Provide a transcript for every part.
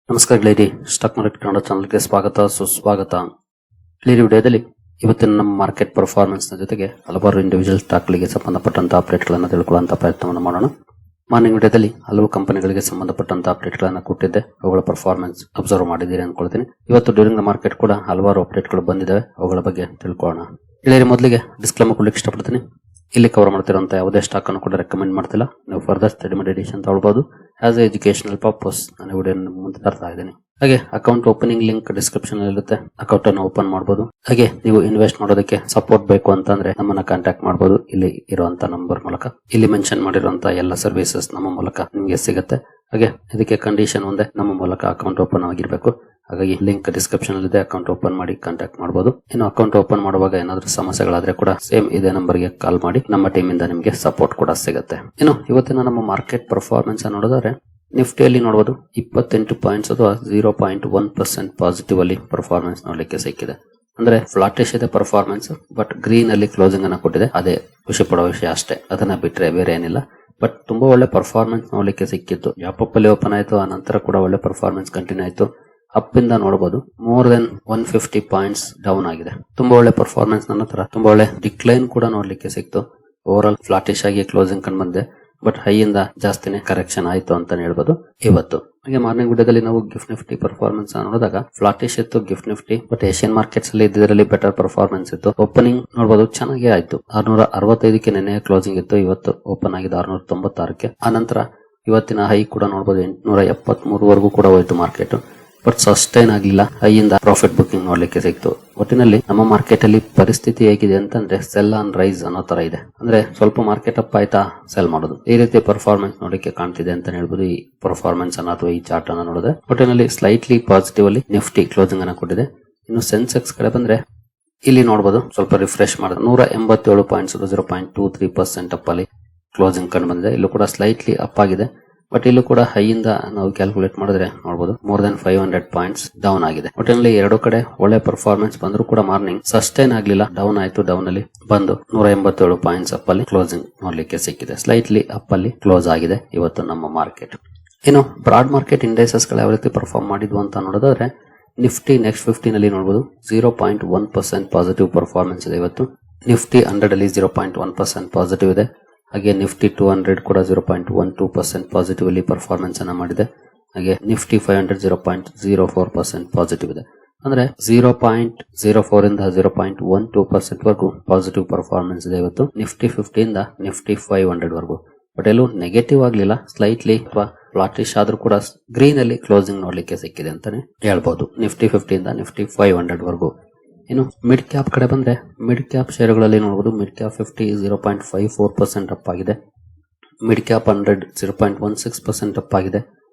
ನಮಸ್ಕಾರ ಗೆಳೆಯರಿ, stock market Kannada ಚಾನಲ್ಗೆ ಸ್ವಾಗತ ಸುಸ್ವಾಗತ. ಈ ವಿಡಿಯೋದಲ್ಲಿ ಇವತ್ತಿನ ನಮ್ಮ ಮಾರ್ಕೆಟ್ ಪರ್ಫಾರ್ಮೆನ್ಸ್ ನ ಜೊತೆಗೆ ಹಲವಾರು ಇಂಡಿವಿಜುವಲ್ ಸ್ಟಾಕ್ ಗಳಿಗೆ ಸಂಬಂಧಪಟ್ಟಂತಹ ಅಪ್ಡೇಟ್ ಗಳನ್ನು ತಿಳ್ಕೊಳ್ಳುವಂತ ಪ್ರಯತ್ನವನ್ನು ಮಾಡೋಣ. ಮಾರ್ನಿಂಗ್ ವಿಡಿಯೋದಲ್ಲಿ ಹಲವು ಕಂಪನಿಗಳಿಗೆ ಸಂಬಂಧಪಟ್ಟಂತಹ ಅಪ್ಡೇಟ್ ಗಳನ್ನು ಕೊಟ್ಟಿದ್ದೆ, ಅವುಗಳ ಪರ್ಫಾರ್ಮೆನ್ಸ್ ಅಬ್ಸರ್ವ್ ಮಾಡಿದ್ದೀರಿ ಅನ್ಕೊಳ್ತೀನಿ. ಇವತ್ತು ಡ್ಯೂರಿಂಗ್ ದ ಮಾರ್ಕೆಟ್ ಕೂಡ ಹಲವಾರು ಅಪ್ಡೇಟ್ ಗಳು ಬಂದಿದ್ದಾವೆ, ಅವುಗಳ ಬಗ್ಗೆ ತಿಳ್ಕೊಳ್ಳೋಣ. ಗೆಳೆಯರಿ, ಮೊದಲಿಗೆ ಡಿಸ್ಕ್ಲೇಮರ್ ಕೊಡ್ಲಿಕ್ಕೆ ಇಷ್ಟಪಡ್ತೀನಿ. ಇಲ್ಲಿ ಕವರ್ ಮಾಡ್ತಿರುವಂತ ಯಾವುದೇ ಸ್ಟಾಕ್ ಅನ್ನು ಕೂಡ ರೆಕಮೆಂಡ್ ಮಾಡ್ತಿಲ್ಲ. ನೀವು ಫರ್ದರ್ ಸ್ಟಡಿ ಮಾಡಿ ಡಿಸಿಷನ್ ತಗೊಳ್ಬಹುದು. ಆಸ್ ಎ ಎಜುಕೇಶನಲ್ ಪರ್ಪಸ್ ನಾನು ವಿಡಿಯೋ ಮುಂದೆ ತರ್ತಾ ಇದ್ದೀನಿ. ಹಾಗೆ ಅಕೌಂಟ್ ಓಪನಿಂಗ್ ಲಿಂಕ್ ಡಿಸ್ಕ್ರಿಪ್ಷನ್ ಅಲ್ಲಿ ಇರುತ್ತೆ, ಅಕೌಂಟ್ ಅನ್ನು ಓಪನ್ ಮಾಡಬಹುದು. ಹಾಗೆ ನೀವು ಇನ್ವೆಸ್ಟ್ ಮಾಡೋದಕ್ಕೆ ಸಪೋರ್ಟ್ ಬೇಕು ಅಂತಂದ್ರೆ ನಮ್ಮನ್ನ ಕಾಂಟ್ಯಾಕ್ಟ್ ಮಾಡಬಹುದು. ಇಲ್ಲಿ ಇರುವಂತ ನಂಬರ್ ಮೂಲಕ, ಇಲ್ಲಿ ಮೆನ್ಷನ್ ಮಾಡಿರುವಂತ ಎಲ್ಲ ಸರ್ವಿಸಸ್ ನಮ್ಮ ಮೂಲಕ ನಿಮಗೆ ಸಿಗುತ್ತೆ. ಹಾಗೆ ಇದಕ್ಕೆ ಕಂಡೀಷನ್ ಒಂದೇ, ನಮ್ಮ ಮೂಲಕ ಅಕೌಂಟ್ ಓಪನ್ ಆಗಿರ್ಬೇಕು. ಹಾಗಾಗಿ ಲಿಂಕ್ ಡಿಸ್ಕ್ರಿಪ್ಷನ್ ಅಲ್ಲಿ ಇದೆ, ಅಕೌಂಟ್ ಓಪನ್ ಮಾಡಿ ಕಾಂಟ್ಯಾಕ್ಟ್ ಮಾಡಬಹುದು. ಇನ್ನು ಅಕೌಂಟ್ ಓಪನ್ ಮಾಡುವಾಗ ಏನಾದ್ರೂ ಸಮಸ್ಯೆಗಳಾದ್ರೆ ಕೂಡ ಸೇಮ್ ಇದೇ ನಂಬರ್ ಗೆ ಕಾಲ್ ಮಾಡಿ, ನಮ್ಮ ಟೀಮ್ ಇಂದ ನಿಮಗೆ ಸಪೋರ್ಟ್ ಕೂಡ ಸಿಗುತ್ತೆ. ಇನ್ನು ಇವತ್ತಿನ ನಮ್ಮ ಮಾರ್ಕೆಟ್ ಪರ್ಫಾರ್ಮೆನ್ಸ್ ನೋಡಿದ್ರೆ ನಿಫ್ಟಿಯಲ್ಲಿ ನೋಡಬಹುದು 28 ಪಾಯಿಂಟ್ಸ್ ಅಥವಾ 0.1% ಪಾಸಿಟಿವ್ ಅಲ್ಲಿ ಪರ್ಫಾರ್ಮೆನ್ಸ್ ನೋಡ್ಲಿಕ್ಕೆ ಸಿಕ್ಕಿದೆ. ಅಂದ್ರೆ ಫ್ಲಾಟಿಶ್ ಇದೆ ಪರ್ಫಾರ್ಮೆನ್ಸ್, ಬಟ್ ಗ್ರೀನ್ ಅಲ್ಲಿ ಕ್ಲೋಸಿಂಗ್ ಅನ್ನ ಕೊಟ್ಟಿದೆ. ಅದೇ ಖುಷಿ ಪಡೋ ವಿಷಯ ಅಷ್ಟೇ, ಅದನ್ನ ಬಿಟ್ರೆ ಬೇರೆ ಏನಿಲ್ಲ. ಬಟ್ ತುಂಬಾ ಒಳ್ಳೆ ಪರ್ಫಾರ್ಮೆನ್ಸ್ ನೋಡ್ಲಿಕ್ಕೆ ಸಿಕ್ಕಿತ್ತು. ಗ್ಯಾಪ್ ಅಲ್ಲಿ ಓಪನ್ ಆಯ್ತು, ಆ ನಂತರ ಕೂಡ ಒಳ್ಳೆ ಪರ್ಫಾರ್ಮೆನ್ಸ್ ಕಂಟಿನ್ಯೂ ಆಯ್ತು. ಅಪ್ ಇಂದ ನೋಡಬಹುದು ಮೋರ್ ದೆನ್ 150 ಪಾಯಿಂಟ್ಸ್ ಡೌನ್ ಆಗಿದೆ. ತುಂಬಾ ಒಳ್ಳೆ ಪರ್ಫಾರ್ಮೆನ್ಸ್ ನಂತರ ತುಂಬಾ ಒಳ್ಳೆ ಡಿಕ್ಲೈನ್ ಕೂಡ ನೋಡ್ಲಿಕ್ಕೆ ಸಿಕ್ತು. ಓವರ್ ಆಲ್ ಫ್ಲಾಟಿಶ್ ಆಗಿ ಕ್ಲೋಸಿಂಗ್ ಕಂಡು ಬಂದೆ, ಬಟ್ ಹೈ ಇಂದ ಜಾಸ್ತಿನೇ ಕರೆಕ್ಷನ್ ಆಯ್ತು ಅಂತ ಹೇಳ್ಬೋದು ಇವತ್ತು. ಹಾಗೆ ಮಾರ್ನಿಂಗ್ ವಿಡಿಯೋದಲ್ಲಿ ನಾವು ಗಿಫ್ಟ್ ನಿಫ್ಟಿ ಪರ್ಫಾರ್ಮೆನ್ಸ್ ನೋಡಿದಾಗ ಫ್ಲಾಟಿಶ್ ಇತ್ತು gift Nifty, but Asian markets ಅಲ್ಲಿ ಇದರಲ್ಲಿ ಬೆಟರ್ ಪರ್ಫಾರ್ಮೆನ್ಸ್ ಇತ್ತು. ಓಪನಿಂಗ್ ನೋಡಬಹುದು ಚೆನ್ನಾಗಿ ಆಯ್ತು. 665ಕ್ಕೆ ನೆನ್ನೆ ಕ್ಲೋಸಿಂಗ್ ಇತ್ತು, ಇವತ್ತು ಓಪನ್ ಆಗಿದೆ 696ಕ್ಕೆ. ಆ ನಂತರ ಇವತ್ತಿನ ಹೈ ಕೂಡ ನೋಡಬಹುದು 873 ವರೆಗೂ ಕೂಡ ಹೋಯ್ತು ಮಾರ್ಕೆಟ್, ಬಟ್ ಸಸ್ಟೈನ್ ಆಗ್ಲಿಲ್ಲ. ಹೈಯಿಂದ ಪ್ರಾಫಿಟ್ ಬುಕಿಂಗ್ ನೋಡ್ಲಿಕ್ಕೆ ಸಿಕ್ತು. ಒಟ್ಟಿನಲ್ಲಿ ನಮ್ಮ ಮಾರ್ಕೆಟ್ ಅಲ್ಲಿ ಪರಿಸ್ಥಿತಿ ಹೇಗಿದೆ ಅಂತಂದ್ರೆ ಸೆಲ್ ಆನ್ ರೈಸ್ ಅನ್ನೋ ತರ ಇದೆ. ಅಂದ್ರೆ ಸ್ವಲ್ಪ ಮಾರ್ಕೆಟ್ ಅಪ್ ಆಯ್ತಾ ಸೆಲ್ ಮಾಡೋದು, ಈ ರೀತಿ ಪರ್ಫಾರ್ಮೆನ್ಸ್ ನೋಡಲಿಕ್ಕೆ ಕಾಣ್ತಿದೆ ಅಂತ ಹೇಳ್ಬೋದು. ಈ ಪರ್ಫಾರ್ಮೆನ್ಸ್ ಅನ್ನ ಅಥವಾ ಈ ಚಾರ್ಟ್ ಅನ್ನ ನೋಡಿದ್ರೆ ಒಟ್ಟಿನಲ್ಲಿ ಸ್ಲೈಟ್ಲಿ ಪಾಸಿಟಿವ್ ಅಲ್ಲಿ ನಿಫ್ಟಿ ಕ್ಲೋಸಿಂಗ್ ಅನ್ನ ಕೊಟ್ಟಿದೆ. ಇನ್ನು ಸೆನ್ಸೆಕ್ಸ್ ಕಡೆ ಬಂದ್ರೆ ಇಲ್ಲಿ ನೋಡಬಹುದು ಸ್ವಲ್ಪ ರಿಫ್ರೆಶ್ ಮಾಡಿದ್ರೆ 187 ಪಾಯಿಂಟ್ಸ್ 0.23% ಅಪ್ ಅಲ್ಲಿ ಕ್ಲೋಸಿಂಗ್ ಕಂಡು ಬಂದಿದೆ. ಇಲ್ಲೂ ಕೂಡ ಸ್ಲೈಟ್ಲಿ ಅಪ್ ಆಗಿದೆ, ಬಟ್ ಇಲ್ಲೂ ಕೂಡ ಹೈಯಿಂದ ನಾವು ಕ್ಯಾಲ್ಕುಲೇಟ್ ಮಾಡಿದ್ರೆ ನೋಡಬಹುದು ಮೋರ್ ದನ್ 500 ಪಾಯಿಂಟ್ಸ್ ಡೌನ್ ಆಗಿದೆ. ಒಟ್ಟಿನಲ್ಲಿ ಎರಡು ಕಡೆ ಒಳ್ಳೆ ಪರ್ಫಾರ್ಮೆನ್ಸ್ ಬಂದ್ರು ಕೂಡ ಮಾರ್ನಿಂಗ್ ಸಸ್ಟೈನ್ ಆಗ್ಲಿಲ್ಲ, ಡೌನ್ ಆಯ್ತು. ಡೌನ್ ಅಲ್ಲಿ ಬಂದು 187 ಪಾಯಿಂಟ್ಸ್ ಅಪ್ ಅಲ್ಲಿ ಕ್ಲೋಸಿಂಗ್ ನೋಡ್ಲಿಕ್ಕೆ ಸಿಕ್ಕಿದೆ. ಸ್ಲೈಟ್ಲಿ ಅಪ್ ಅಲ್ಲಿ ಕ್ಲೋಸ್ ಆಗಿದೆ ಇವತ್ತು ನಮ್ಮ ಮಾರ್ಕೆಟ್. ಇನ್ನು ಬ್ರಾಡ್ ಮಾರ್ಕೆಟ್ ಇಂಡೈಸಸ್ ಗಳು ಯಾವ ರೀತಿ ಪರ್ಫಾರ್ಮ್ ಮಾಡಿದ್ವು ಅಂತ ನೋಡೋದಾದ್ರೆ ನಿಫ್ಟಿ ನೆಕ್ಸ್ಟ್ 50 ನಲ್ಲಿ ನೋಡಬಹುದು 0.1% ಪಾಸಿಟಿವ್ ಪರ್ಫಾರ್ಮೆನ್ಸ್ ಇದೆ ಇವತ್ತು. ನಿಫ್ಟಿ 100 ಅಲ್ಲಿ 0.1% ಪಾಸಿಟಿವ್ ಇದೆ. ಹಾಗೆ ನಿಫ್ಟಿ 200 ಕೂಡ 0.12% ಪಾಸಿಟಿವ್ ಅಲ್ಲಿ ಪರ್ಫಾರ್ಮೆನ್ಸ್ ಅನ್ನ ಮಾಡಿದೆ. ಹಾಗೆ ನಿಫ್ಟಿ 500 0.04% ಪಾಸಿಟಿವ್ ಇದೆ. ಅಂದ್ರೆ 0.04 ಇಂದ 0.12% ವರೆಗೂ ಪಾಸಿಟಿವ್ ಪರ್ಫಾರ್ಮೆನ್ಸ್ ಇದೆ ಇವತ್ತು ನಿಫ್ಟಿ 50 ಇಂದ ನಿಫ್ಟಿ 500 ವರೆಗೂ. ಬಟ್ ಎಲ್ಲೂ ನೆಗೆಟಿವ್ ಆಗ್ಲಿಲ್ಲ, ಸ್ಲೈಟ್ಲಿ ಅಥವಾ ಫ್ಲಾಟಿಶ್ ಆದ್ರೂ ಕೂಡ ಗ್ರೀನ್ ಅಲ್ಲಿ ಕ್ಲೋಸಿಂಗ್ ನೋಡ್ಲಿಕ್ಕೆ ಸಿಕ್ಕಿದೆ ಅಂತಾನೆ ಹೇಳ್ಬಹುದು ನಿಫ್ಟಿ 50 ಇಂದ ನಿಫ್ಟಿ 500 ವರೆಗೂ. ಇನ್ನು ಮಿಡ್ ಕ್ಯಾಪ್ ಕಡೆ ಬಂದ್ರೆ ಮಿಡ್ ಕ್ಯಾಪ್ ಶೇರುಗಳಲ್ಲಿ ನೋಡಬಹುದು ಮಿಡ್ ಕ್ಯಾಪ್ 50 0.54% ಅಪ್ ಆಗಿದೆ. ಮಿಡ್ ಕ್ಯಾಪ್ 100 0.16% ಅಪ್ ಆಗಿದೆ.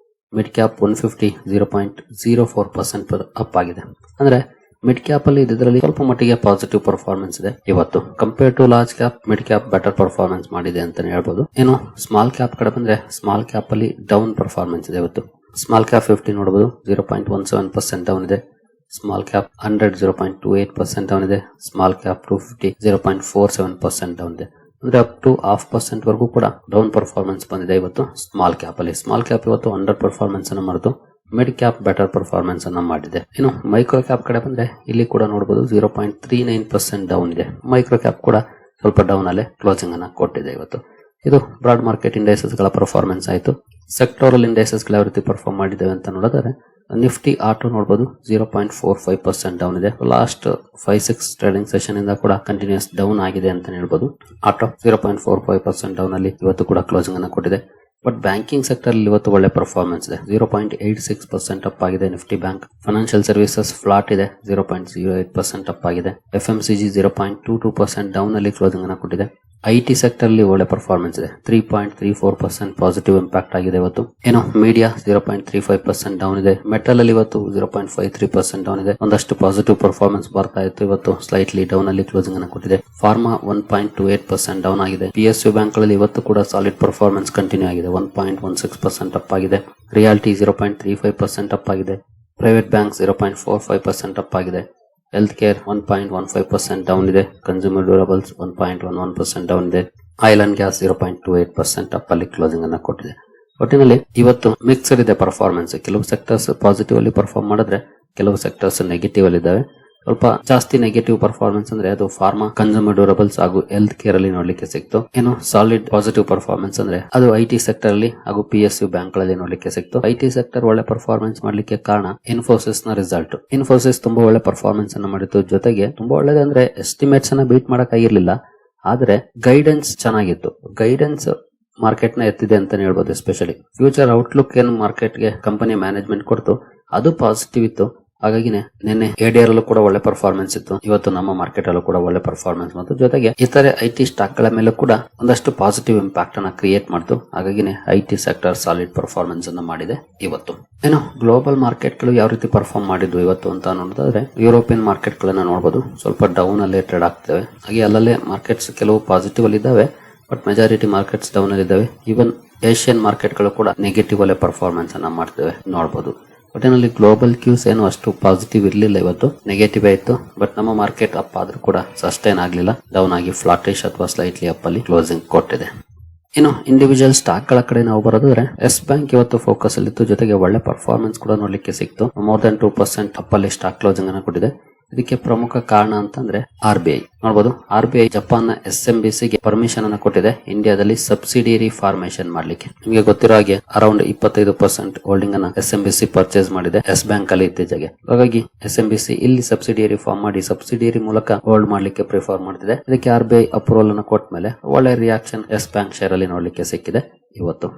ಮಿಡ್ ಕ್ಯಾಪ್ 150 0.04% ಅಪ್ ಆಗಿದೆ. ಅಂದ್ರೆ ಮಿಡ್ ಕ್ಯಾಪ್ ಅಲ್ಲಿ ಇದರಲ್ಲಿ ಸ್ವಲ್ಪ ಮಟ್ಟಿಗೆ ಪಾಸಿಟಿವ್ ಪರ್ಫಾರ್ಮೆನ್ಸ್ ಇದೆ ಇವತ್ತು. Compare to large cap mid cap better performance ಮಾಡಿದೆ ಅಂತ ಹೇಳ್ಬಹುದು. ಇನ್ನು ಸ್ಮಾಲ್ ಕ್ಯಾಪ್ ಕಡೆ ಬಂದ್ರೆ ಸ್ಮಾಲ್ ಕ್ಯಾಪ್ ಅಲ್ಲಿ ಡೌನ್ ಪರ್ಫಾರ್ಮೆನ್ಸ್ ಇದೆ ಇವತ್ತು. ಸ್ಮಾಲ್ ಕ್ಯಾಪ್ 50 ನೋಡಬಹುದು 0.17% ಡೌನ್ ಇದೆ. ಸ್ಮಾಲ್ ಕ್ಯಾಪ್ 100 0.28% ಡೌನ್ ಇದೆ. ಸ್ಮಾಲ್ ಕ್ಯಾಪ್ 250 0.47% ಡೌನ್ ಇದೆ. ಅಂದ್ರೆ ಅಪ್ ಟು 0.5% ವರೆಗೂ ಕೂಡ ಡೌನ್ ಪರ್ಫಾರ್ಮೆನ್ಸ್ ಬಂದಿದೆ ಇವತ್ತು ಸ್ಮಾಲ್ ಕ್ಯಾಪ್ ಅಲ್ಲಿ. ಸ್ಮಾಲ್ ಕ್ಯಾಪ್ ಇವತ್ತು ಅಂಡರ್ ಪರ್ಫಾರ್ಮೆನ್ಸ್ ಅನ್ನು ಮರೆತು ಮಿಡ್ ಕ್ಯಾಪ್ ಬೆಟರ್ ಪರ್ಫಾರ್ಮೆನ್ಸ್ ಅನ್ನ ಮಾಡಿದೆ. ಇನ್ನು ಮೈಕ್ರೋ ಕ್ಯಾಪ್ ಕಡೆ ಬಂದ್ರೆ ಇಲ್ಲಿ ಕೂಡ ನೋಡಬಹುದು 0.39% ಡೌನ್ ಇದೆ. ಮೈಕ್ರೋ ಕ್ಯಾಪ್ ಕೂಡ ಸ್ವಲ್ಪ ಡೌನ್ ಅಲ್ಲೇ ಕ್ಲೋಸಿಂಗ್ ಅನ್ನ ಕೊಟ್ಟಿದೆ ಇವತ್ತು. ಇದು ಬ್ರಾಡ್ ಮಾರ್ಕೆಟ್ ಇಂಡೈಸಸ್ ಗಳ ಪರ್ಫಾರ್ಮೆನ್ಸ್ ಆಯ್ತು. ಸೆಕ್ಟೋರಲ್ ಇಂಡೈಸಸ್ ಗಳು ಯಾವ ರೀತಿ ಪರ್ಫಾರ್ಮ್ ಮಾಡಿದ್ದೇವೆ ಅಂತ ನೋಡಿದ್ರೆ ನಿಫ್ಟಿ ಆಟೋ ನೋಡಬಹುದು 0.45% ಡೌನ್ ಇದೆ. ಲಾಸ್ಟ್ 5-6 ಟ್ರೇಡಿಂಗ್ ಸೆಷನ್ ಇಂದ ಕೂಡ ಕಂಟಿನ್ಯೂಸ್ ಡೌನ್ ಆಗಿದೆ ಅಂತ ಹೇಳ್ಬೋದು. ಆಟೋ 0.45% ಡೌನ್ ಅಲ್ಲಿ ಇವತ್ತು ಕೂಡ ಕ್ಲೋಸಿಂಗ್ ಅನ್ನ ಕೊಟ್ಟಿದೆ. ಬಟ್ ಬ್ಯಾಂಕಿಂಗ್ ಸೆಕ್ಟರ್ ಅಲ್ಲಿ ಇವತ್ತು ಒಳ್ಳೆ ಪರ್ಫಾರ್ಮೆನ್ಸ್ ಇದೆ. 0.86% ಅಪ್ ಆಗಿದೆ Nifty bank. Financial services flat ಇದೆ 0.08% ಅಪ್ ಆಗಿದೆ. FMCG 0.22% ಡೌನ್ ಅಲ್ಲಿ ಕ್ಲೋಸಿಂಗ್ ಅನ್ನ ಕೊಟ್ಟಿದೆ. IT ಸೆಕ್ಟರ್ ಅಲ್ಲಿ ಒಳ್ಳೆ ಪರ್ಫಾರ್ಮೆನ್ಸ್ ಇದೆ 3.34% ಪಾಸಿಟಿವ್ ಇಂಪ್ಯಾಕ್ಟ್ ಆಗಿದೆ ಇವತ್ತು. ಏನೋ ಮೀಡಿಯಾ 0.35% ಡೌನ್ ಇದೆ. ಮೆಟಲ್ ಅಲ್ಲಿ ಇವತ್ತು 0.53% ಡೌನ್ ಇದೆ. ಒಂದಷ್ಟು ಪಾಸಿಟಿವ್ ಪರ್ಫಾರ್ಮೆನ್ಸ್ ಬರ್ತಾ ಇತ್ತು, ಇವತ್ತು ಸ್ಲೈಟ್ಲಿ ಡೌನ್ ಅಲ್ಲಿ ಕ್ಲೋಸಿಂಗ್ ಅನ್ನು ಕೊಟ್ಟಿದೆ. ಫಾರ್ಮಾ 1.28% ಡೌನ್ ಆಗಿದೆ. PSU ಬ್ಯಾಂಕ್ ಗಳಲ್ಲಿ ಇವತ್ತು ಕೂಡ ಸಾಲಿಡ್ ಪರ್ಫಾರ್ಮೆನ್ಸ್ ಕಂಟಿನ್ಯೂ ಆಗಿದೆ. 1.16% ಅಪ್ ಆಗಿದೆ. ರಿಯಾಲಿಟಿ 0.35% ಅಪ್ ಆಗಿದೆ. ಪ್ರೈವೇಟ್ ಬ್ಯಾಂಕ್ 0.45% ಅಪ್ ಆಗಿದೆ. ಹೆಲ್ತ್ ಕೇರ್ 1.15% ಡೌನ್ ಇದೆ. ಕನ್ಸ್ಯೂಮರ್ ಡ್ಯೂರಬಲ್ಸ್ 1.11% ಡೌನ್ ಇದೆ. ಆಯಿಲ್ ಅಂಡ್ ಗ್ಯಾಸ್ 0.28% ಅಪ್ ಅಲ್ಲಿ ಕ್ಲೋಸಿಂಗ್ ಅನ್ನ ಕೊಟ್ಟಿದೆ. ಒಟ್ಟಿನಲ್ಲಿ ಇವತ್ತು ಮಿಕ್ಸರ್ ಇದೆ ಪರ್ಫಾರ್ಮೆನ್ಸ್. ಕೆಲವು ಸೆಕ್ಟರ್ಸ್ ಪಾಸಿಟಿವ್ ಅಲ್ಲಿ ಪರ್ಫಾರ್ಮ್ ಮಾಡಿದ್ರೆ ಕೆಲವು ಸೆಕ್ಟರ್ಸ್ ನೆಗೆಟಿವ್ ಅಲ್ಲಿ ಇದಾವೆ. ಸ್ವಲ್ಪ ಜಾಸ್ತಿ ನೆಗೆಟಿವ್ ಪರ್ಫಾರ್ಮೆನ್ಸ್ ಅಂದ್ರೆ ಅದು ಫಾರ್ಮಾ, ಕನ್ಸ್ಯೂಮರ್ ಡ್ಯೂರಬಲ್ಸ್ ಹಾಗೂ ಹೆಲ್ತ್ ಕೇರ್ ಅಲ್ಲಿ ನೋಡ್ಲಿಕ್ಕೆ ಸಿಕ್ತು. ಏನು ಸಾಲಿಡ್ ಪಾಸಿಟಿವ್ ಪರ್ಫಾರ್ಮೆನ್ಸ್ ಅಂದ್ರೆ ಅದು ಐಟಿ ಸೆಕ್ಟರ್ ಅಲ್ಲಿ ಹಾಗೂ PSU ಬ್ಯಾಂಕ್ ಗಳಲ್ಲಿ ನೋಡ್ಲಿಕ್ಕೆ ಸಿಕ್ತು. ಐಟಿ ಸೆಕ್ಟರ್ ಒಳ್ಳೆ ಪರ್ಫಾರ್ಮೆನ್ಸ್ ಮಾಡ್ಲಿಕ್ಕೆ ಕಾರಣ ಇನ್ಫೋಸಿಸ್ ನ ರಿಸಲ್ಟ್. ಇನ್ಫೋಸಿಸ್ ತುಂಬಾ ಒಳ್ಳೆ ಪರ್ಫಾರ್ಮೆನ್ಸ್ ಅನ್ನ ಮಾಡಿತ್ತು. ಜೊತೆಗೆ ತುಂಬಾ ಒಳ್ಳೆದಂದ್ರೆ ಎಸ್ಟಿಮೇಟ್ಸ್ ಅನ್ನ ಬೀಟ್ ಮಾಡಕ್ ಆಗಿರ್ಲಿಲ್ಲ, ಆದ್ರೆ ಗೈಡೆನ್ಸ್ ಚೆನ್ನಾಗಿತ್ತು. ಗೈಡೆನ್ಸ್ ಮಾರ್ಕೆಟ್ ನ ಎತ್ತಿದೆ ಅಂತಾನೆ ಹೇಳ್ಬೋದು. ಎಸ್ಪೆಷಲಿ ಫ್ಯೂಚರ್ ಔಟ್ಲುಕ್ ಏನು ಮಾರ್ಕೆಟ್ ಗೆ ಕಂಪನಿ ಮ್ಯಾನೇಜ್ಮೆಂಟ್ ಕೊಡ್ತು ಅದು ಪಾಸಿಟಿವ್ ಇತ್ತು. ಹಾಗಾಗಿನೇ ನಿನ್ನೆ ADR ಅಲ್ಲೂ ಕೂಡ ಒಳ್ಳೆ ಪರ್ಫಾರ್ಮೆನ್ಸ್ ಇತ್ತು. ಇವತ್ತು ನಮ್ಮ ಮಾರ್ಕೆಟ್ ಅಲ್ಲೂ ಕೂಡ ಒಳ್ಳೆ ಪರ್ಫಾರ್ಮೆನ್ಸ್ ಮತ್ತು ಜೊತೆಗೆ ಇತರೆ ಐಟಿ ಸ್ಟಾಕ್ ಗಳ ಮೇಲೆ ಕೂಡ ಒಂದಷ್ಟು ಪಾಸಿಟಿವ್ ಇಂಪ್ಯಾಕ್ಟ್ ಅನ್ನ ಕ್ರಿಯೇಟ್ ಮಾಡ್ತು. ಹಾಗಾಗಿನೇ ಐಟಿ ಸೆಕ್ಟರ್ ಸಾಲಿಡ್ ಪರ್ಫಾರ್ಮೆನ್ಸ್ ಅನ್ನ ಮಾಡಿದೆ ಇವತ್ತು. ಏನು ಗ್ಲೋಬಲ್ ಮಾರ್ಕೆಟ್ ಗಳು ಯಾವ ರೀತಿ ಪರ್ಫಾರ್ಮ್ ಮಾಡಿದ್ವು ಇವತ್ತು ಅಂತ ನೋಡಿದ್ರೆ ಯುರೋಪಿಯನ್ ಮಾರ್ಕೆಟ್ ಗಳನ್ನ ನೋಡಬಹುದು. ಸ್ವಲ್ಪ ಡೌನ್ ಅಲ್ಲೇ ಟ್ರೇಡ್ ಆಗ್ತವೆ. ಹಾಗೆ ಅಲ್ಲಲ್ಲೇ ಮಾರ್ಕೆಟ್ಸ್ ಕೆಲವು ಪಾಸಿಟಿವ್ ಅಲ್ಲಿ ಇದಾವೆ, ಬಟ್ ಮೆಜಾರಿಟಿ ಮಾರ್ಕೆಟ್ಸ್ ಡೌನ್ ಅಲ್ಲಿ ಇದಾವೆ. ಈವನ್ ಏಷ್ಯನ್ ಮಾರ್ಕೆಟ್ ಗಳು ಕೂಡ ನೆಗೆಟಿವ್ ಅಲ್ಲೇ ಪರ್ಫಾರ್ಮೆನ್ಸ್ ಅನ್ನ ಮಾಡ್ತೇವೆ ನೋಡಬಹುದು. ಒಟ್ಟಿನಲ್ಲಿ ಗ್ಲೋಬಲ್ ಕ್ಯೂಸ್ ಏನು ಅಷ್ಟು ಪಾಸಿಟಿವ್ ಇರಲಿಲ್ಲ, ಇವತ್ತು ನೆಗೆಟಿವ್ ಆಯಿತು. ಬಟ್ ನಮ್ಮ ಮಾರ್ಕೆಟ್ ಅಪ್ ಆದ್ರೂ ಕೂಡ ಸಸ್ಟೈನ್ ಆಗಲಿಲ್ಲ, ಡೌನ್ ಆಗಿ ಫ್ಲಾಟಿಶ್ ಅಥವಾ ಸ್ಲೈಟ್ಲಿ ಅಪ್ ಅಲ್ಲಿ ಕ್ಲೋಸಿಂಗ್ ಕೊಟ್ಟಿದೆ. ಇನ್ನು ಇಂಡಿವಿಜುವಲ್ ಸ್ಟಾಕ್ ಗಳ ಕಡೆ ನಾವು ಬರೋದಾದ್ರೆ ಎಸ್ ಬ್ಯಾಂಕ್ ಇವತ್ತು ಫೋಕಸ್ ಅಲ್ಲಿತ್ತು. ಜೊತೆಗೆ ಒಳ್ಳೆ ಪರ್ಫಾರ್ಮೆನ್ಸ್ ಕೂಡ ನೋಡ್ಲಿಕ್ಕೆ ಸಿಕ್ತು. ಮೋರ್ ದನ್ 2% ಅಪ್ ಅಲ್ಲಿ ಸ್ಟಾಕ್ ಕ್ಲೋಸಿಂಗ್ ಅನ್ನು ಕೊಟ್ಟಿದೆ. ಇದಕ್ಕೆ ಪ್ರಮುಖ ಕಾರಣ ಅಂತಂದ್ರೆ RBI ನೋಡಬಹುದು. RBI ಜಪಾನ್ ನ SMBC ಗೆ ಪರ್ಮಿಷನ್ ಅನ್ನು ಕೊಟ್ಟಿದೆ ಇಂಡಿಯಾದಲ್ಲಿ ಸಬ್ಸಿಡಿಯರಿ ಫಾರ್ಮೇಶನ್ ಮಾಡ್ಲಿಕ್ಕೆ. ನಿಮಗೆ ಗೊತ್ತಿರೋ ಹಾಗೆ ಅರೌಂಡ್ 25% ಹೋಲ್ಡಿಂಗ್ ಅನ್ನ SMBC ಪರ್ಚೇಸ್ ಮಾಡಿದೆ ಎಸ್ ಬ್ಯಾಂಕ್ ಅಲ್ಲಿ ಇತ್ತೀಚೆಗೆ. ಹಾಗಾಗಿ SMBC ಇಲ್ಲಿ ಸಬ್ಸಿಡಿಯರಿ ಫಾರ್ಮ್ ಮಾಡಿ ಸಬ್ಸಿಡಿಯರಿ ಮೂಲಕ ಹೋಲ್ಡ್ ಮಾಡ್ಲಿಕ್ಕೆ ಪ್ರಿಫರ್ ಮಾಡ್ತಿದೆ. ಇದಕ್ಕೆ RBI ಅಪ್ರೂವಲ್ ಅನ್ನು ಕೊಟ್ಟ ಮೇಲೆ ಒಳ್ಳೆ ರಿಯಾಕ್ಷನ್ ಎಸ್ ಬ್ಯಾಂಕ್ ಶೇರ್ ಅಲ್ಲಿ ನೋಡ್ಲಿಕ್ಕೆ ಸಿಕ್ಕಿದೆ ಇವತ್ತು.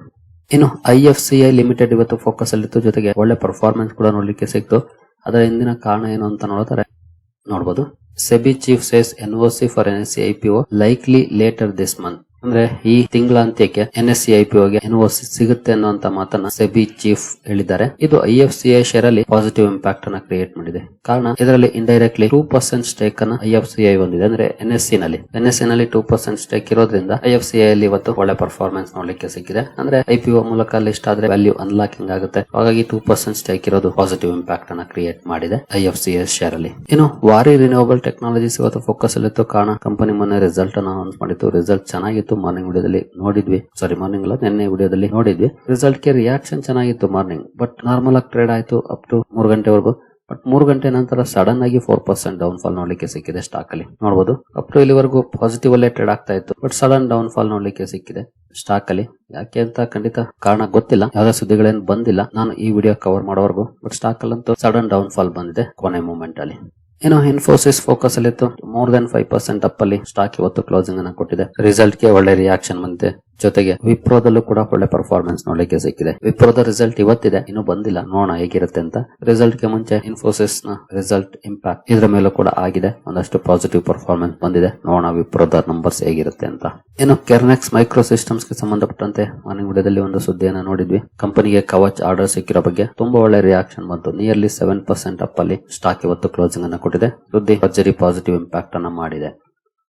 ಇನ್ನು IFCI ಲಿಮಿಟೆಡ್ ಇವತ್ತು ಫೋಕಸ್ ಅಲ್ಲಿತ್ತು. ಜೊತೆಗೆ ಒಳ್ಳೆ ಪರ್ಫಾರ್ಮೆನ್ಸ್ ಕೂಡ ನೋಡ್ಲಿಕ್ಕೆ ಸಿಕ್ತು. ಅದರ ಹಿಂದಿನ ಕಾರಣ ಏನು ಅಂತ ನೋಡಬಹುದು. SEBI chief says NOC for NSE IPO likely later this month. ಅಂದ್ರೆ ಈ ತಿಂಗಳ ಅಂತ್ಯಕ್ಕೆ NSE IPO ಗೆ NOC ಸಿಗುತ್ತೆ ಅನ್ನುವಂತ ಮಾತನ್ನ ಸೆಬಿ ಚೀಫ್ ಹೇಳಿದ್ದಾರೆ. ಇದು IFCI ಶೇರ್ ಅಲ್ಲಿ ಪಾಸಿಟಿವ್ ಇಂಪ್ಯಾಕ್ಟ್ ಅನ್ನ ಕ್ರಿಯೇಟ್ ಮಾಡಿದೆ. ಕಾರಣ ಇದರಲ್ಲಿ ಇಂಡೈರೆಕ್ಟ್ಲಿ 2% ಸ್ಟೇಕ್ ಅನ್ನ IFCI ಹೊಂದಿದೆ. ಅಂದ್ರೆ NSE ನಲ್ಲಿ 2% ಸ್ಟೇಕ್ ಇರೋದ್ರಿಂದ IFCI ಅಲ್ಲಿ ಇವತ್ತು ಒಳ್ಳೆ ಪರ್ಫಾರ್ಮೆನ್ಸ್ ನೋಡ್ಲಿಕ್ಕೆ ಸಿಕ್ಕಿದೆ. ಅಂದ್ರೆ IPO ಮೂಲಕ ಲಿಸ್ಟ್ ಆದ್ರೆ ವ್ಯಾಲ್ಯೂ ಅನ್ಲಾಕಿಂಗ್ ಆಗುತ್ತೆ. ಹಾಗಾಗಿ 2% ಸ್ಟೇಕ್ ಇರೋದು ಪಾಸಿಟಿವ್ ಇಂಪ್ಯಾಕ್ಟ್ ಅನ್ನ ಕ್ರಿಯೇಟ್ ಮಾಡಿದೆ IFCI ಶೇರ್ ಅಲ್ಲಿ. ಇನ್ನು ವಾರಿ ರಿನ್ಯೂವಬಲ್ ಟೆಕ್ನಾಲಜೀಸ್ ಇವತ್ತು ಫೋಕಸ್ ಅಲ್ಲಿತ್ತು. ಕಾರಣ ಕಂಪನಿ ಮೊನ್ನೆ ರಿಸಲ್ಟ್ ಅನ್ನು ಅನೌನ್ಸ್ ಮಾಡಿತ್ತು. ರಿಸಲ್ಟ್ ಚೆನ್ನಾಗಿತ್ತು. ಮಾರ್ನಿಂಗ್ ವಿಡಿಯೋದಲ್ಲಿ ನೋಡಿದ್ವಿ, ಮಾರ್ನಿಂಗ್ ಅಲ್ಲ ನಿನ್ನೆ ವಿಡಿಯೋದಲ್ಲಿ ನೋಡಿದ್ವಿ. ರಿಸಲ್ಟ್ ಗೆ ರಿಯಾಕ್ಷನ್ ಚೆನ್ನಾಗಿತ್ತು ಮಾರ್ನಿಂಗ್, ಬಟ್ ನಾರ್ಮಲ್ ಆಗಿ ಟ್ರೇಡ್ ಆಯ್ತು ಅಪ್ ಟು 3 ಗಂಟೆವರೆಗೂ. ಬಟ್ 3 ಗಂಟೆ ನಂತರ ಸಡನ್ ಆಗಿ 4% ಡೌನ್ ಫಾಲ್ ನೋಡ್ಲಿಕ್ಕೆ ಸಿಕ್ಕಿದೆ ಸ್ಟಾಕ್ ಅಲ್ಲಿ ನೋಡಬಹುದು. ಅಪ್ ಟು ಇಲ್ಲಿವರೆಗೂ ಪಾಸಿಟಿವ್ ಅಲ್ಲೇ ಟ್ರೇಡ್ ಆಗ್ತಾ ಇತ್ತು, ಬಟ್ ಸಡನ್ ಡೌನ್ ಫಾಲ್ ನೋಡ್ಲಿಕ್ಕೆ ಸಿಕ್ಕಿದೆ ಸ್ಟಾಕ್ ಅಲ್ಲಿ. ಯಾಕೆ ಅಂತ ಖಂಡಿತ ಕಾರಣ ಗೊತ್ತಿಲ್ಲ, ಯಾವ್ದೇ ಸುದ್ದಿಗಳೇನು ಬಂದಿಲ್ಲ ನಾನು ಈ ವಿಡಿಯೋ ಕವರ್ ಮಾಡೋವರೆಗೂ. ಬಟ್ ಸ್ಟಾಕ್ ಅಲ್ಲಂತೂ ಸಡನ್ ಡೌನ್ ಫಾಲ್ ಬಂದಿದೆ ಕೊನೆ ಮೂಮೆಂಟ್ ಅಲ್ಲಿ. ಇನ್ನು ಇನ್ಫೋಸಿಸ್ ಫೋಕಸ್ ಅಲ್ಲಿತ್ತು. ಮೋರ್ ದನ್ 5% ಅಪ್ ಅಲ್ಲಿ ಸ್ಟಾಕ್ ಇವತ್ತು ಕ್ಲೋಸಿಂಗ್ ಅನ್ನ ಕೊಟ್ಟಿದೆ. ರಿಸಲ್ಟ್ ಗೆ ಒಳ್ಳೆ ರಿಯಾಕ್ಷನ್ ಬಂದಿದೆ. ಜೊತೆಗೆ ವಿಪ್ರೋದಲ್ಲೂ ಕೂಡ ಒಳ್ಳೆ ಪರ್ಫಾರ್ಮೆನ್ಸ್ ನೋಡ್ಲಿಕ್ಕೆ ಸಿಕ್ಕಿದೆ. ವಿಪ್ರೋದ ರಿಸಲ್ಟ್ ಇವತ್ತಿದೆ, ಇನ್ನು ಬಂದಿಲ್ಲ, ನೋಡೋಣ ಹೇಗಿರುತ್ತೆ ಅಂತ. ರಿಸಲ್ಟ್ ಗೆ ಮುಂಚೆ ಇನ್ಫೋಸಿಸ್ ನ ರಿಸಲ್ಟ್ ಇಂಪ್ಯಾಕ್ಟ್ ಇದ್ರ ಮೇಲೂ ಕೂಡ ಆಗಿದೆ. ಒಂದಷ್ಟು ಪಾಸಿಟಿವ್ ಪರ್ಫಾರ್ಮೆನ್ಸ್ ಬಂದಿದೆ. ನೋಡೋಣ ವಿಪ್ರೋದ ನಂಬರ್ಸ್ ಹೇಗಿರುತ್ತೆ ಅಂತ. ಇನ್ನು ಕೆರ್ನೆಕ್ಸ್ ಮೈಕ್ರೋ ಸಿಸ್ಟಮ್ಸ್ ಗೆ ಸಂಬಂಧಪಟ್ಟಂತೆ ಮಾರ್ನಿಂಗ್ ವಿಡಿಯೋದಲ್ಲಿ ಒಂದು ಸುದ್ದಿಯನ್ನು ನೋಡಿದ್ವಿ. ಕಂಪನಿಗೆ ಕವಚ್ ಆರ್ಡರ್ ಸಿಕ್ಕಿರೋ ಬಗ್ಗೆ ತುಂಬಾ ಒಳ್ಳೆ ರಿಯಾಕ್ಷನ್ ಬಂತು. ನಿಯರ್ಲಿ 7% ಅಪ್ ಅಲ್ಲಿ ಸ್ಟಾಕ್ ಇವತ್ತು ಕ್ಲೋಸಿಂಗ್ ಅನ್ನ ಕೊಟ್ಟಿದೆ. ಸುದ್ದಿ ಭರ್ಜರಿ ಪಾಸಿಟಿವ್ ಇಂಪ್ಯಾಕ್ಟ್ ಅನ್ನ ಮಾಡಿದೆ.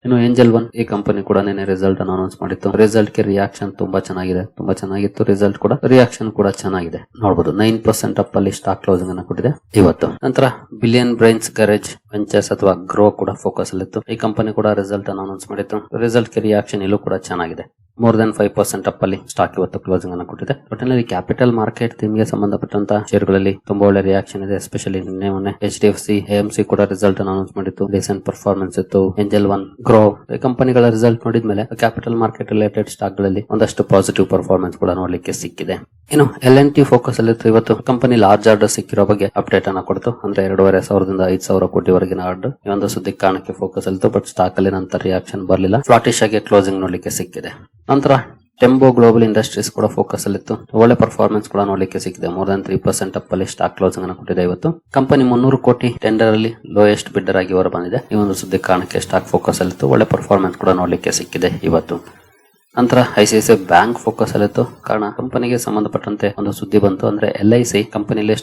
ಇನ್ನು ಏಂಜಲ್ ಒನ್ ಈ ಕಂಪನಿ ಕೂಡ ನಿನ್ನೆ ರಿಸಲ್ಟ್ ಅನ್ನು ಅನೌನ್ಸ್ ಮಾಡಿತ್ತು. ರಿಸಲ್ಟ್ ಗೆ ರಿಯಾಕ್ಷನ್ ತುಂಬಾ ಚೆನ್ನಾಗಿದೆ, ತುಂಬಾ ಚೆನ್ನಾಗಿತ್ತು. ರಿಸಲ್ಟ್ ಕೂಡ ರಿಯಾಕ್ಷನ್ ಕೂಡ ಚೆನ್ನಾಗಿದೆ ನೋಡಬಹುದು. 9% ಅಪ್ ಅಲ್ಲಿ ಸ್ಟಾಕ್ ಕ್ಲೋಸಿಂಗ್ ಅನ್ನು ಕೊಟ್ಟಿದೆ ಇವತ್ತು. ನಂತರ ಬಿಲಿಯನ್ ಬ್ರೈನ್ಸ್ ಗ್ಯಾರೇಜ್ ವೆಂಚರ್ಸ್ ಅಥವಾ ಗ್ರೋ ಕೂಡ ಫೋಕಸ್ ಅಲ್ಲಿತ್ತು. ಈ ಕಂಪನಿ ಕೂಡ ರಿಸಲ್ಟ್ ಅನ್ನು ಅನೌನ್ಸ್ ಮಾಡಿತ್ತು. ರಿಸಲ್ಟ್ ಗೆ ರಿಯಾಕ್ಷನ್ ಇಲ್ಲೂ ಕೂಡ ಚೆನ್ನಾಗಿದೆ. ಮೋರ್ ದನ್ 5% ಅಪ್ ಅಲ್ಲಿ ಸ್ಟಾಕ್ ಇವತ್ತು ಕ್ಲೋಸಿಂಗ್ ಅನ್ನು ಕೊಟ್ಟಿದೆ. ಒಟ್ಟಿನಲ್ಲಿ ಕ್ಯಾಪಿಟಲ್ ಮಾರ್ಕೆಟ್ ಥೀಮ್ಗೆ ಸಂಬಂಧಪಟ್ಟಂತ ಶೇರ್ಗಳಲ್ಲಿ ತುಂಬಾ ಒಳ್ಳೆ ರಿಯಾಕ್ಷನ್ ಇದೆ. ಎಸ್ಪೆಷಲಿ ನಿನ್ನೆ ಮೊನ್ನೆ HDFC AMC ಕೂಡ ರಿಸಲ್ಟ್ ಅನ್ನು ಅನೌನ್ಸ್ ಮಾಡಿತ್ತು. ರೀಸೆಂಟ್ ಪರ್ಫಾರ್ಮೆನ್ಸ್ ಇತ್ತು. ಏಂಜಲ್ ಒನ್, ಗ್ರೋ ಈ ಕಂಪನಿಗಳ ರಿಸಲ್ಟ್ ನೋಡಿದ್ಮೇಲೆ ಕ್ಯಾಪಿಟಲ್ ಮಾರ್ಕೆಟ್ ರಿಲೇಟೆಡ್ ಸ್ಟಾಕ್ ಗಳಲ್ಲಿ ಒಂದಷ್ಟು ಪಾಸಿಟಿವ್ ಪರ್ಫಾರ್ಮೆನ್ಸ್ ಕೂಡ ನೋಡ್ಲಿಕ್ಕೆ ಸಿಕ್ಕಿದೆ. ಇನ್ನು L&T ಫೋಕಸ್ ಅಲ್ಲಿತ್ತು. ಇವತ್ತು ಕಂಪನಿ ಲಾರ್ಜ್ ಆರ್ಡರ್ ಸಿಕ್ಕಿರೋ ಬಗ್ಗೆ ಅಪ್ಡೇಟ್ ಅನ್ನ ಕೊಡ್ತು. ಅಂದ್ರೆ 2,500 5,000 ಕೋಟಿವರೆಗಿನ ಆರ್ಡರ್. ಈ ಒಂದು ಸುದ್ದಿ ಕಾರಣಕ್ಕೆ ಫೋಕಸ್ ಅಲ್ಲಿತ್ತು, ಬಟ್ ಸ್ಟಾಕ್ ಅಲ್ಲಿ ನಂತರ ರಿಯಾಕ್ಷನ್ ಬರಲಿಲ್ಲ. ಫ್ಲಾಟಿಶ್ ಆಗಿ ಕ್ಲೋಸಿಂಗ್ ನೋಡ್ಲಿಕ್ಕೆ ಸಿಕ್ಕಿದೆ. ನಂತರ ಟೆಂಬೋ ಗ್ಲೋಬಲ್ ಇಂಡಸ್ಟ್ರೀಸ್ ಕೂಡ ಫೋಕಸ್ ಅಲ್ಲಿತ್ತು. ಒಳ್ಳೆ ಪರ್ಫಾರ್ಮೆನ್ಸ್ ಕೂಡ ನೋಡ್ಲಿಕ್ಕೆ ಸಿಕ್ಕಿದೆ. ಮೋರ್ ದನ್ 3% ಅಪ್ ಅಲ್ಲಿ ಸ್ಟಾಕ್ ಕ್ಲೋಸಿಂಗ್ ಅನ್ನು ಕೊಟ್ಟಿದೆ ಇವತ್ತು. ಕಂಪನಿ 300 ಕೋಟಿ ಟೆಂಡರ್ ಅಲ್ಲಿ ಲೋಯೆಸ್ಟ್ ಬಿಡ್ಡರ್ ಆಗಿ ಹೊರ ಬಂದಿದೆ. ಈ ಒಂದು ಸುದ್ದಿ ಕಾರಣಕ್ಕೆ ಸ್ಟಾಕ್ ಫೋಕಸ್ ಅಲ್ಲಿತ್ತು. ಒಳ್ಳೆ ಪರ್ಫಾರ್ಮೆನ್ಸ್ ಕೂಡ ನೋಡ್ಲಿಕ್ಕೆ ಸಿಕ್ಕಿದೆ ಇವತ್ತು. ನಂತರ ICICI ಬ್ಯಾಂಕ್ ಫೋಕಸ್ ಅಲ್ಲಿತ್ತು. ಕಾರಣ ಕಂಪನಿಗೆ ಸಂಬಂಧಪಟ್ಟಂತೆ ಒಂದು ಸುದ್ದಿ ಬಂತು. ಅಂದ್ರೆ LIC ಕಂಪನಿಲಿ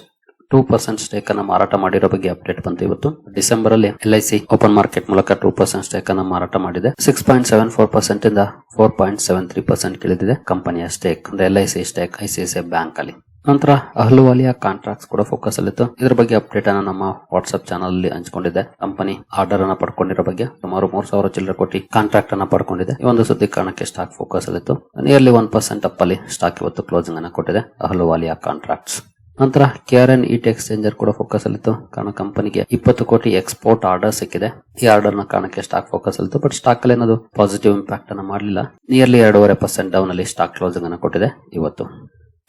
2% ಸ್ಟೇಕ್ ಅನ್ನ ಮಾರಾಟ ಮಾಡಿರೋ ಬಗ್ಗೆ ಅಪ್ಡೇಟ್ ಬಂತು ಇವತ್ತು. ಡಿಸೆಂಬರ್ ಅಲ್ಲಿ LIC ಓಪನ್ ಮಾರ್ಕೆಟ್ ಮೂಲಕ 2% ಸ್ಟೇಕ್ ಅನ್ನ ಮಾರಾಟ ಮಾಡಿದೆ. 6.74% ಇಂದ 4.73% ಇಳಿದಿದೆ ಕಂಪನಿಯ ಸ್ಟೇಕ್, ಅಂದ್ರೆ LIC ಸ್ಟೇಕ್ ICICI ಬ್ಯಾಂಕ್ ಅಲ್ಲಿ. ನಂತರ ಅಹ್ಲುವಾಲಿಯಾ ಕಾಂಟ್ರಾಕ್ಟ್ಸ್ ಕೂಡ ಫೋಕಸ್ ಅಲ್ಲಿತ್ತು. ಇದರ ಬಗ್ಗೆ ಅಪ್ಡೇಟ್ ಅನ್ನು ನಮ್ಮ ವಾಟ್ಸ್ಆಪ್ ಚಾನಲ್ ಅಲ್ಲಿ ಹಂಚಿಕೊಂಡಿದ್ದೆ. ಕಂಪನಿ ಆರ್ಡರ್ ಅನ್ನ ಪಡ್ಕೊಂಡಿರೋ ಬಗ್ಗೆ ಸುಮಾರು 3,000 ಚಿಲ್ಲರೆ ಕೋಟಿ ಕಾಂಟ್ರಾಕ್ಟ್ ಅನ್ನ ಪಡ್ಕೊಂಡಿದೆ. ಈ ಒಂದು ಸುದ್ದಿ ಕಾರಣಕ್ಕೆ ಸ್ಟಾಕ್ ಫೋಕಸ್ ಅಲ್ಲಿತ್ತು. ನಿಯರ್ಲಿ 1% ಅಪ್ ಅಲ್ಲಿ ಸ್ಟಾಕ್ ಇವತ್ತು ಕ್ಲೋಸಿಂಗ್ ಅನ್ನ ಕೊಟ್ಟಿದೆ ಅಹ್ಲುವಾಲಿಯಾ ಕಾಂಟ್ರಾಕ್ಟ್ಸ್. ನಂತರ KRN ಈಟ್ ಎಕ್ಸ್ಚೇಂಜರ್ ಕೂಡ ಫೋಕಸ್ ಅಲ್ಲಿತ್ತು. ಕಾರಣ ಕಂಪನಿಗೆ 20 ಕೋಟಿ ಎಕ್ಸ್ಪೋರ್ಟ್ ಆರ್ಡರ್ ಸಿಕ್ಕಿದೆ. ಈ ಆರ್ಡರ್ ನ ಕಾರಣಕ್ಕೆ ಸ್ಟಾಕ್ ಫೋಕಸ್ ಅಲ್ಲಿತ್ತು. ಬಟ್ ಸ್ಟಾಕ್ ಅಲ್ಲಿ ಏನದು ಪಾಸಿಟಿವ್ ಇಂಪ್ಯಾಕ್ಟ್ ಅನ್ನ ಮಾಡಲಿಲ್ಲ. ನಿಯರ್ಲಿ 2.5% ಡೌನ್ ಅಲ್ಲಿ ಸ್ಟಾಕ್ ಕ್ಲೋಸಿಂಗ್ ಅನ್ನ ಕೊಟ್ಟಿದೆ ಇವತ್ತು.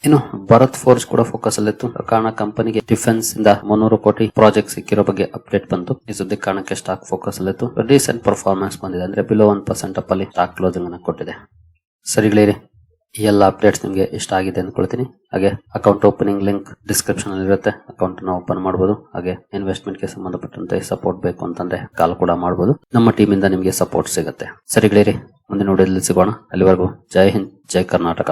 ಇನ್ನು ಭಾರತ್ ಫೋರ್ಜ್ ಕೂಡ ಫೋಕಸ್ ಅಲ್ಲಿತ್ತು. ಕಾರಣ ಕಂಪನಿಗೆ ಡಿಫೆನ್ಸ್ ಇಂದ 300 ಕೋಟಿ ಪ್ರಾಜೆಕ್ಟ್ ಸಿಕ್ಕಿರೋ ಬಗ್ಗೆ ಅಪ್ಡೇಟ್ ಬಂತು. ಈ ಸುದ್ದಿ ಕಾರಣಕ್ಕೆ ಸ್ಟಾಕ್ ಫೋಕಸ್ ಅಲ್ಲಿತ್ತು. ರೀಸೆಂಟ್ ಪರ್ಫಾರ್ಮೆನ್ಸ್ ಬಂದಿದೆ, ಅಂದ್ರೆ ಬಿಲೋ 1% ಅಪ್ ಅಲ್ಲಿ ಸ್ಟಾಕ್ ಕ್ಲೋಸಿಂಗ್ ಅನ್ನ ಕೊಟ್ಟಿದೆ. ಸರಿಗಳೇ, ಈ ಎಲ್ಲ ಅಪ್ಡೇಟ್ಸ್ ನಿಮಗೆ ಇಷ್ಟ ಆಗಿದೆ ಅಂದ್ಕೊಳ್ತೀನಿ. ಹಾಗೆ ಅಕೌಂಟ್ ಓಪನಿಂಗ್ ಲಿಂಕ್ ಡಿಸ್ಕ್ರಿಪ್ಷನ್ ಅಲ್ಲಿ ಇರುತ್ತೆ. ಅಕೌಂಟ್ ನ ಓಪನ್ ಮಾಡಬಹುದು. ಹಾಗೆ ಇನ್ವೆಸ್ಟ್ಮೆಂಟ್ ಗೆ ಸಂಬಂಧಪಟ್ಟಂತೆ ಸಪೋರ್ಟ್ ಬೇಕು ಅಂತಂದ್ರೆ ಕಾಲ್ ಕೂಡ ಮಾಡಬಹುದು. ನಮ್ಮ ಟೀಮ್ ಇಂದ ನಿಮಗೆ ಸಪೋರ್ಟ್ ಸಿಗುತ್ತೆ. ಸರಿಗಳೇ, ಮುಂದಿನ ವಿಡಿಯೋದಲ್ಲಿ ಸಿಗೋಣ. ಅಲ್ಲಿವರೆಗೂ ಜೈ ಹಿಂದ್, ಜೈ ಕರ್ನಾಟಕ.